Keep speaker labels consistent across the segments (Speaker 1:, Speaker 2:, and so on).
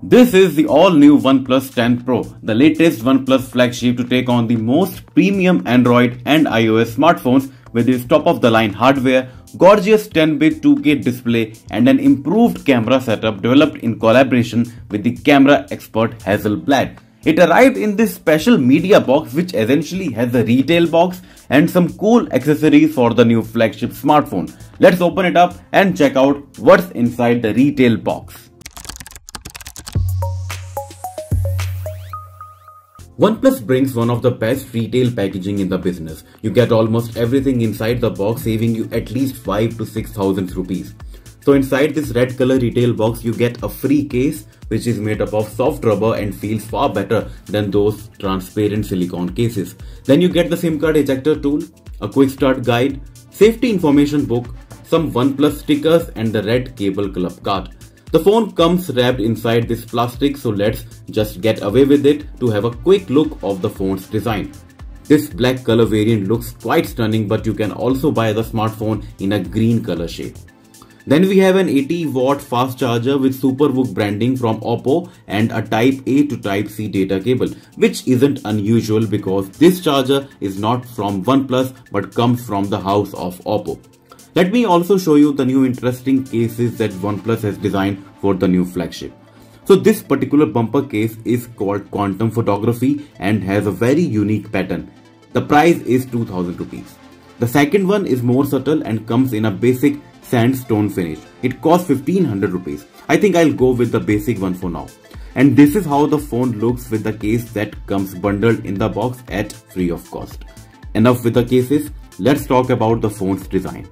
Speaker 1: This is the all-new OnePlus 10 Pro, the latest OnePlus flagship to take on the most premium Android and iOS smartphones with its top-of-the-line hardware, gorgeous 10-bit 2K display and an improved camera setup developed in collaboration with the camera expert Hasselblad. It arrived in this special media box which essentially has a retail box and some cool accessories for the new flagship smartphone. Let's open it up and check out what's inside the retail box. OnePlus brings one of the best retail packaging in the business. You get almost everything inside the box, saving you at least 5 to 6,000 rupees. So inside this red color retail box, you get a free case which is made up of soft rubber and feels far better than those transparent silicone cases. Then you get the SIM card ejector tool, a quick start guide, safety information book, some OnePlus stickers and the red cable club card. The phone comes wrapped inside this plastic, so let's just get away with it to have a quick look of the phone's design. This black color variant looks quite stunning, but you can also buy the smartphone in a green color shade. Then we have an 80-watt fast charger with Superbook branding from Oppo and a Type A to Type C data cable, which isn't unusual because this charger is not from OnePlus but comes from the house of Oppo. Let me also show you the new interesting cases that OnePlus has designed for the new flagship. So this particular bumper case is called Quantum Photography and has a very unique pattern. The price is 2,000 rupees. The second one is more subtle and comes in a basic sandstone finish. It costs 1,500 rupees. I think I'll go with the basic one for now. And this is how the phone looks with the case that comes bundled in the box at free of cost. Enough with the cases, let's talk about the phone's design.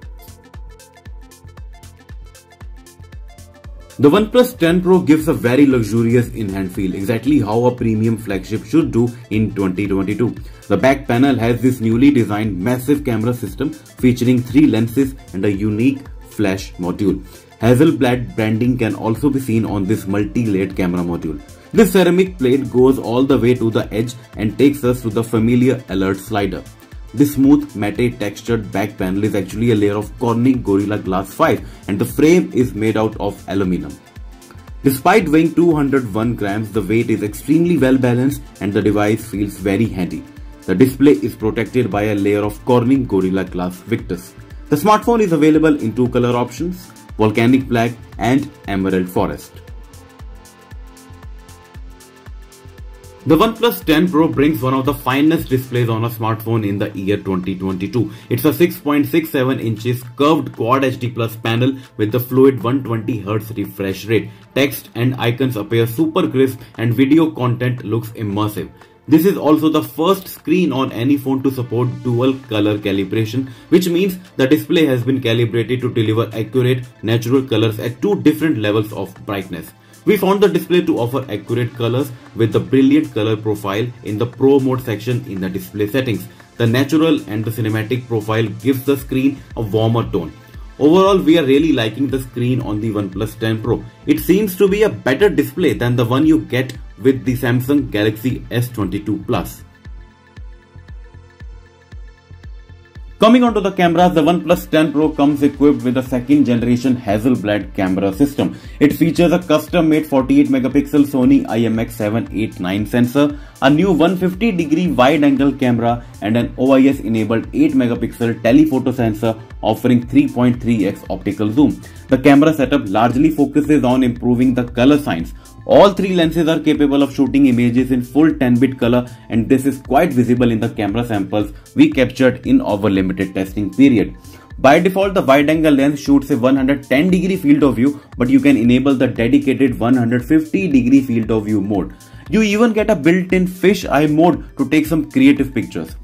Speaker 1: The OnePlus 10 Pro gives a very luxurious in-hand feel, exactly how a premium flagship should do in 2022. The back panel has this newly designed massive camera system featuring 3 lenses and a unique flash module. Hasselblad branding can also be seen on this multi-layered camera module. This ceramic plate goes all the way to the edge and takes us to the familiar alert slider. This smooth matte textured back panel is actually a layer of Corning Gorilla Glass 5 and the frame is made out of aluminum. Despite weighing 201 grams, the weight is extremely well balanced and the device feels very handy. The display is protected by a layer of Corning Gorilla Glass Victus. The smartphone is available in 2 color options, Volcanic Black and Emerald Forest. The OnePlus 10 Pro brings one of the finest displays on a smartphone in the year 2022. It's a 6.67 inches curved Quad HD Plus panel with the fluid 120Hz refresh rate. Text and icons appear super crisp and video content looks immersive. This is also the first screen on any phone to support dual color calibration, which means the display has been calibrated to deliver accurate, natural colors at 2 different levels of brightness. We found the display to offer accurate colors with the brilliant color profile in the Pro mode section in the display settings. The natural and the cinematic profile gives the screen a warmer tone. Overall, we are really liking the screen on the OnePlus 10 Pro. It seems to be a better display than the one you get with the Samsung Galaxy S22 Plus. Coming on to the cameras, the OnePlus 10 Pro comes equipped with a second generation Hasselblad camera system. It features a custom-made 48 megapixel Sony IMX789 sensor, a new 150-degree wide-angle camera and an OIS enabled 8 megapixel telephoto sensor offering 3.3x optical zoom. The camera setup largely focuses on improving the color science. All 3 lenses are capable of shooting images in full 10-bit color, and this is quite visible in the camera samples we captured in our limited testing period. By default, the wide-angle lens shoots a 110-degree field of view, but you can enable the dedicated 150-degree field of view mode. You even get a built-in fisheye mode to take some creative pictures.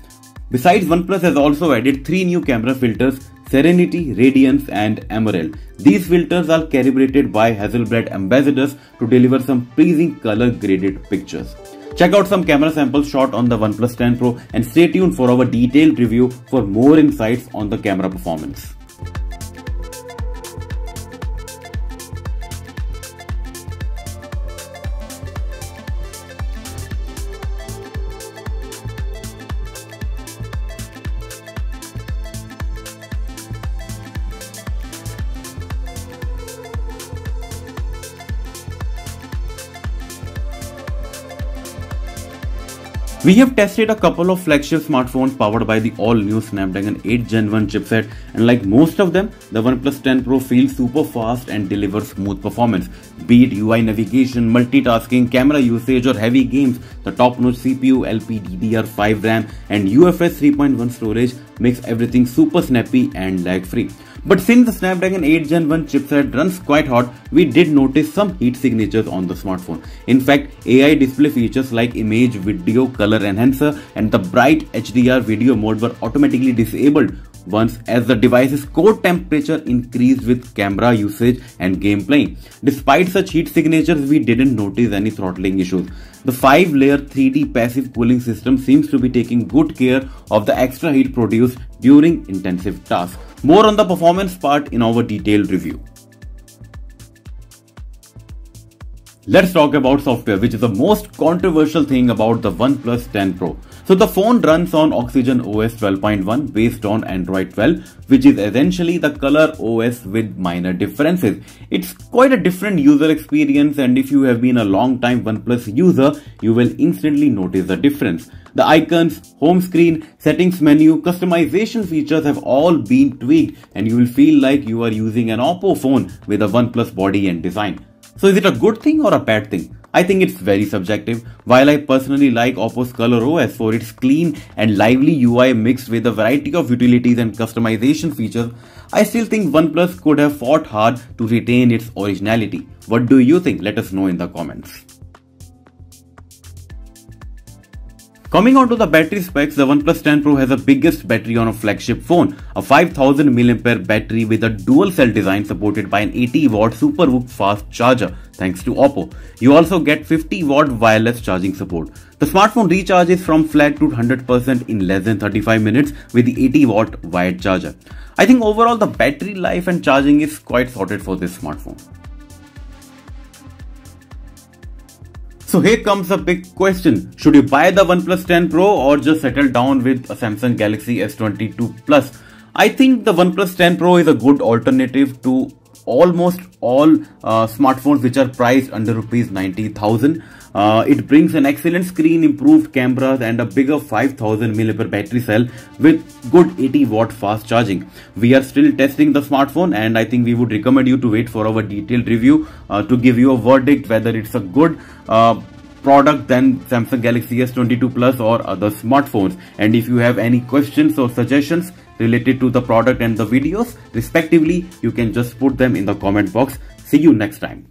Speaker 1: Besides, OnePlus has also added 3 new camera filters: Serenity, Radiance and Emerald. These filters are calibrated by Hasselblad ambassadors to deliver some pleasing color graded pictures. Check out some camera samples shot on the OnePlus 10 Pro and stay tuned for our detailed review for more insights on the camera performance. We have tested a couple of flagship smartphones powered by the all-new Snapdragon 8 Gen 1 chipset, and like most of them, the OnePlus 10 Pro feels super fast and delivers smooth performance. Be it UI navigation, multitasking, camera usage or heavy games, the top-notch CPU, LPDDR5 RAM and UFS 3.1 storage makes everything super snappy and lag-free. But since the Snapdragon 8 Gen 1 chipset runs quite hot, we did notice some heat signatures on the smartphone. In fact, AI display features like image, video, color enhancer and the bright HDR video mode were automatically disabled once as the device's core temperature increased with camera usage and gameplay. Despite such heat signatures, we didn't notice any throttling issues. The 5-layer 3D passive cooling system seems to be taking good care of the extra heat produced during intensive tasks. More on the performance part in our detailed review. Let's talk about software, which is the most controversial thing about the OnePlus 10 Pro. So the phone runs on Oxygen OS 12.1 based on Android 12, which is essentially the color OS with minor differences. It's quite a different user experience, and if you have been a long time OnePlus user, you will instantly notice the difference. The icons, home screen, settings menu, customization features have all been tweaked, and you will feel like you are using an Oppo phone with a OnePlus body and design. So is it a good thing or a bad thing? I think it's very subjective. While I personally like Oppo's Color OS for its clean and lively UI mixed with a variety of utilities and customization features, I still think OnePlus could have fought hard to retain its originality. What do you think? Let us know in the comments. Coming on to the battery specs, the OnePlus 10 Pro has the biggest battery on a flagship phone, a 5000 mAh battery with a dual cell design supported by an 80-watt SuperVOOC fast charger thanks to Oppo. You also get 50-watt wireless charging support. The smartphone recharges from flat to 100% in less than 35 minutes with the 80-watt wired charger. I think overall the battery life and charging is quite sorted for this smartphone. So here comes the big question. Should you buy the OnePlus 10 Pro or just settle down with a Samsung Galaxy S22 Plus? I think the OnePlus 10 Pro is a good alternative to almost all smartphones which are priced under rupees 90,000. It brings an excellent screen, improved cameras and a bigger 5000 mAh battery cell with good 80-watt fast charging. We are still testing the smartphone, and I think we would recommend you to wait for our detailed review to give you a verdict whether it's a good product than Samsung Galaxy S22 Plus or other smartphones. And if you have any questions or suggestions related to the product and the videos respectively, you can just put them in the comment box. See you next time.